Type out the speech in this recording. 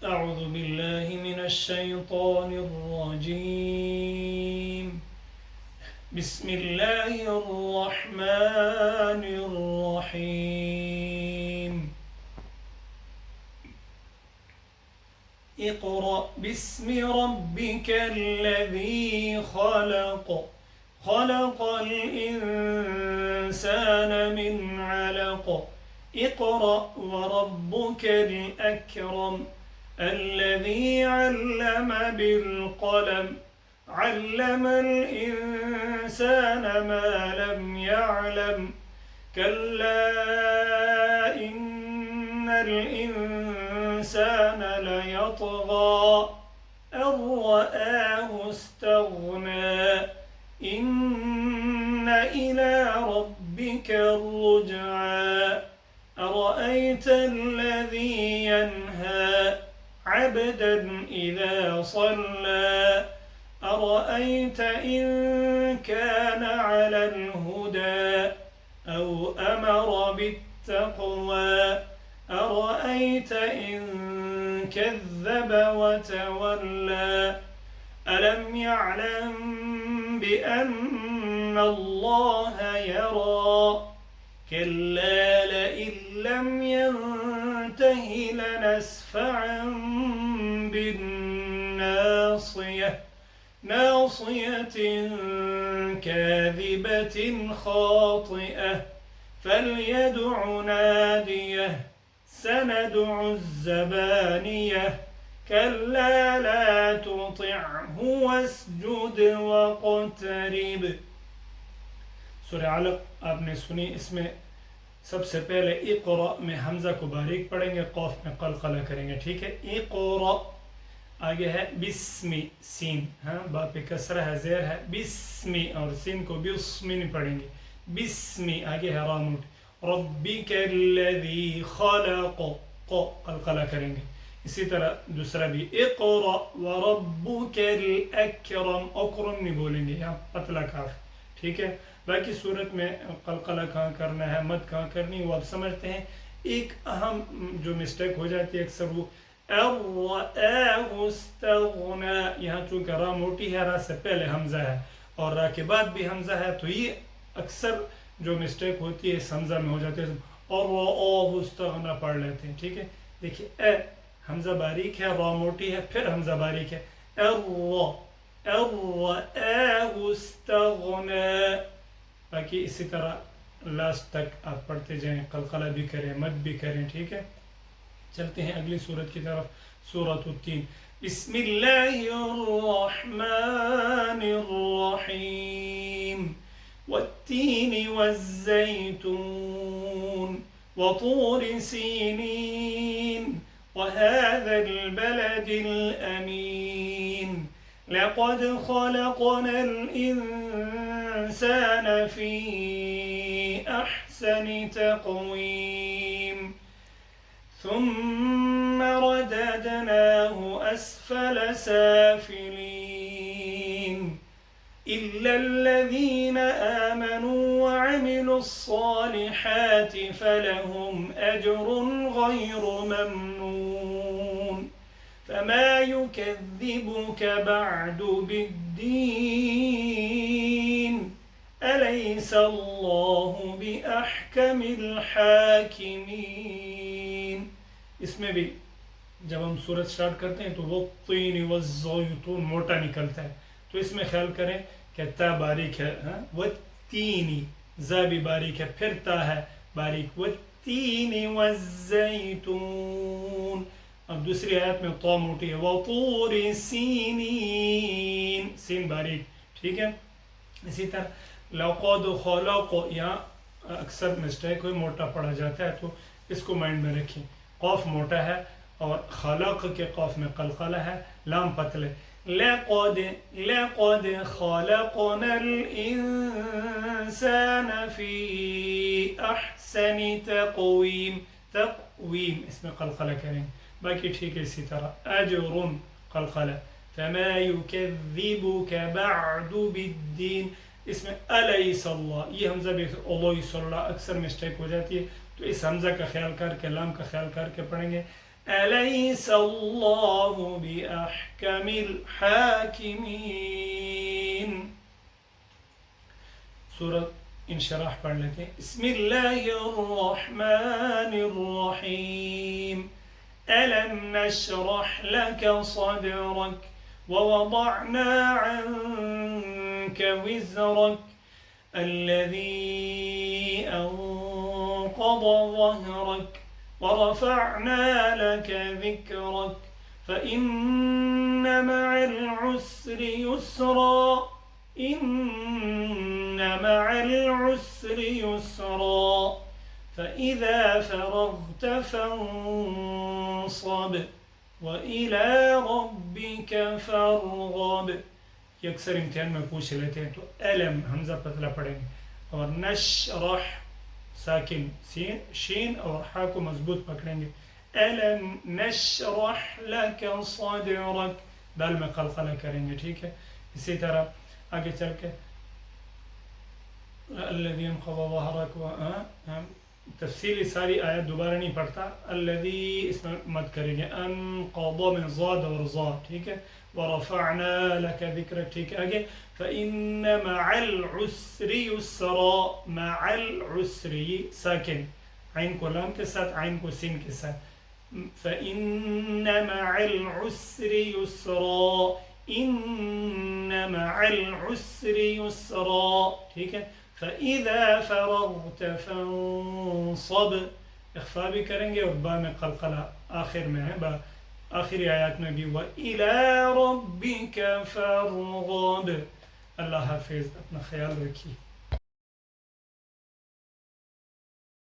أعوذ بالله من الشيطان الرجيم. بسم الله الرحمن الرحيم. اقرأ باسم ربك الذي خلق. خلق الإنسان من علق. اقرأ وربك الأكرم الذي علم بالقلم. علم الإنسان ما لم يعلم. كلا إن الإنسان ليطغى أن رآه استغنى. إن إلى ربك الرجعى. أرأيت الذي ينهى عبدا إذا صلى. أرأيت إن كان على الهدى أو أمر بالتقوى. أرأيت إن كذب وتولى. ألم يعلم بأن الله يرى. كلا لئن لم ينته لنسفعا بالناصية. ناصية كاذبة خاطئة. فليدع ناديه. سندع الزبانية. كلا لا تطعه واسجد واقترب. सूरह अलक आपने सुनी। इसमें सबसे पहले इक़रा में हमज़ा को बारीक पढ़ेंगे, क़ाफ में क़लक़ला करेंगे। ठीक है। इक़रा आगे है बिस्मी सीन, हाँ बा पे कसरा है, ज़ेर है, बिस्मी और सीन को बिस्मी नहीं पढ़ेंगे। बिस्मी आगे है रा मूट। रब्बिकल्लज़ी खलक़ क़ क़लक़ला करेंगे। इसी तरह दूसरा भी इक़रा व रब्बुकल अकरम, अकरम नहीं बोलेंगे, यहाँ पतला काफ। ठीक है। बाकी सूरत में क़लक़ला कहाँ करना है, मद कहाँ करनी, वो आप समझते हैं। एक अहम जो मिस्टेक हो जाती है अक्सर, वो यहाँ चूँकि रा मोटी है, रा से पहले हमज़ा है और रा के बाद भी हमज़ा है, तो ये अक्सर जो मिस्टेक होती है इस हमज़ा में हो जाती है और इस्तग़ना पढ़ लेते हैं। ठीक है। देखिए ए हमज़ा बारीक है, रा मोटी है, फिर हमज़ा बारीक है। बाकी इसी तरह लास्ट तक आप पढ़ते जाएं, क़लक़ला भी करें, मद भी करें। ठीक है। चलते हैं अगली सूरत की तरफ। सूरत-उत-तीन। बिस्मिल्लाहिर्रहमानिर्रहीम। वत्तीनि वज़्ज़ैतून वतूरि सीनीन वहाज़ल बलदिल अमीन। लक़द ख़लक़नल इंसान फ़ी अहसनि तक़वीम। ثم رددناه أسفل سافلين إلا الذين آمنوا وعملوا الصالحات فلهم أجر غير ممنون. فما يكذبك بعد بالدين. أليس الله بأحكم الحاكمين. इसमें भी जब हम सूरत स्टार्ट करते हैं तो वो तीन वज़्ज़ैतून मोटा निकलता है, तो इसमें ख्याल करें कि ता बारीक है, वो तीनी जा भी बारीक है, फिर ता है बारीक, वो तीनी वज़्ज़ैतून। अब दूसरी आयत में तो मोटी है, वो तूरी सीनीन, सीन बारीक। ठीक है। इसी तरह लक़द ख़लक़, यहाँ अक्सर मिस्टेक हुई, मोटा पढ़ा जाता है, तो इसको माइंड में रखिए। क़ाफ मोटा है और खलक़ के क़ाफ में क़लक़ला है, लाम पतले। लक़द ख़लक़नल इंसान फ़ी अहसनि तक़वीम। तक़वीम इसमें क़लक़ला करेंगे। बाकी ठीक है। इसी तरह अजरुन क़लक़ला। फ़मा युकज़्ज़िबुक बअदु बिद्दीन, इसमें अलैहिस्सल्लाह, ये हमज़ा भी अक्सर मिस्टेक हो जाती है, तो इस हमज़ा का ख्याल करके, लाम का ख्याल करके पढ़ेंगे। أليس الله بأحكم الحاكمين. سورة انشراح پڑھ لیتے ہیں. بسم اللہ الرحمن الرحیم. ألم نشرح لك صدرك ووضعنا عنك وزرك الذي أنقض ظهرك ورفعنا لك ذكرك فإن مع العسر يسرا إن مع العسر يسرا فإذا فرغت فانصب وإلى ربك فارغب. یہ اکثر امتحان میں پوچھ لیتے ہیں. تو علم حمزہ پتلا پڑھیں گے اور نشرح ساکن شین اور ہا کو مضبوط پکڑیں گے. علم نشرح لك صدرك دال میں قلقلہ کریں گے. ٹھیک ہے. اسی طرح آگے چل کے الذي انقض ظهرك تفصیلی ساری آیت دوبارہ نہیں پڑھتا. الذي اس میں مت کریں گے. انقض میں ضاد اور ضا. ٹھیک ہے. ورفعنا لك ذكرك. ٹھیک ہے. آگے فإن مع العسر يسرا. مع العسر ساکن عین کو لام کے ساتھ عین کو سین کے ساتھ. فإن مع العسر يسرا. إن مع العسر يسرا. ٹھیک ہے. فإذا فرغت فانصب اخفا بھی کریں گے اور با میں قلقلہ آخر میں ہے. با آخری آیات میں بھی وَإِلَى رَبِّكَ فَارْغَب. اللہ حافظ. اپنا خیال رکھیے.